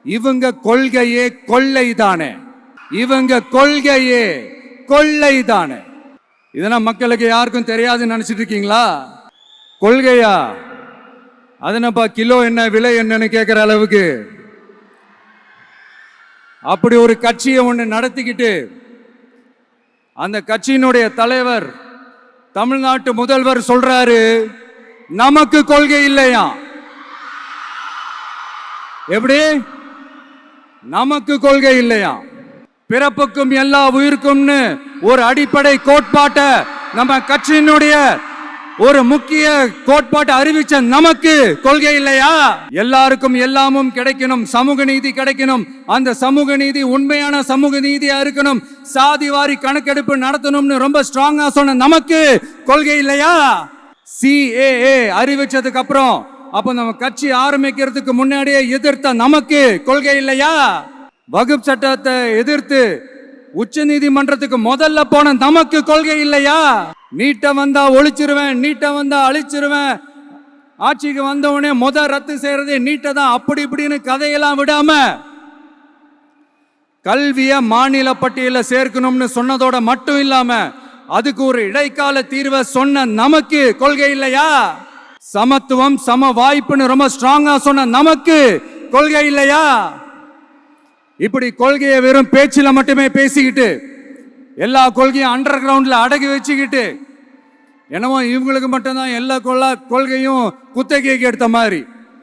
இவங்க கொள்கையே கொள்ளைதானே, இவங்க கொள்கையே கொள்ளைதானே. இதெல்லாம் மக்களுக்கு யாருக்கும் தெரியாதுன்னு நினைச்சிட்டு இருக்கீங்களா? கொள்கையா அதுனப்பா கிலோ என்ன விலை என்னன்னு கேட்கிற அளவுக்கு அப்படி ஒரு கட்சியை ஒன்று நடத்திக்கிட்டு அந்த கட்சியினுடைய தலைவர் தமிழ்நாட்டு முதல்வர் சொல்றாரு நமக்கு கொள்கை இல்லையா. எப்படி நமக்கு கொள்கை இல்லையா? பிறப்புக்கும் எல்லா உயிருக்கும்னு ஒரு அடிப்படை கோட்பாட்டை நம்ம கட்சியினுடைய ஒரு முக்கிய கோட்பாட்டை அறிவிச்ச நமக்கு கொள்கை இல்லையா? எல்லாருக்கும் எல்லாமும் கிடைக்கணும், சமூக நீதி கிடைக்கணும், அந்த சமூக நீதி உண்மையான சமூக நீதியா இருக்கணும், சாதி வாரி கணக்கெடுப்பு நடத்தணும்னு ரொம்ப ஸ்ட்ராங்கா சொன்ன நமக்கு கொள்கை இல்லையா? CAA அறிவிச்சதுக்கு அப்புறம் அப்ப நம்ம கட்சி ஆரம்பிக்கிறதுக்கு முன்னாடியே எதிர்த்த நமக்கு கொள்கை இல்லையா? வகுப்பு சட்டத்தை எதிர்த்து உச்ச நீதிமன்றத்துக்கு முதல்ல போன நமக்கு கொள்கை இல்லையா? நீட்ட வந்தா ஒழிச்சிருவேன், நீட்ட வந்தா அழிச்சிருவேன், ஆட்சிக்கு வந்தவனே ரத்து செய்யறதே நீட்ட தான், அப்படி இப்படின்னு கதையெல்லாம் விடாம கல்விய மாநில பட்டியல சேர்க்கணும்னு சொன்னதோட மட்டும் இல்லாம அதுக்கு ஒரு இடைக்கால தீர்வை சொன்ன நமக்கு கொள்கை இல்லையா? சமத்துவம் சம வாய்ப்புன்னு ரொம்ப ஸ்ட்ராங்கா சொன்ன நமக்கு கொள்கை இல்லையா? இப்படி கொள்கையை வெறும் பேச்சில மட்டுமே பேசிக்கிட்டு எல்லா கொள்கையும் அண்டர் கிரவுண்ட்ல அடக்கி வச்சுக்கிட்டு என்னமோ இவங்களுக்கு மட்டும்தான் எல்லா கொள்கையும் குத்தகைக்கு எடுத்த மாதிரி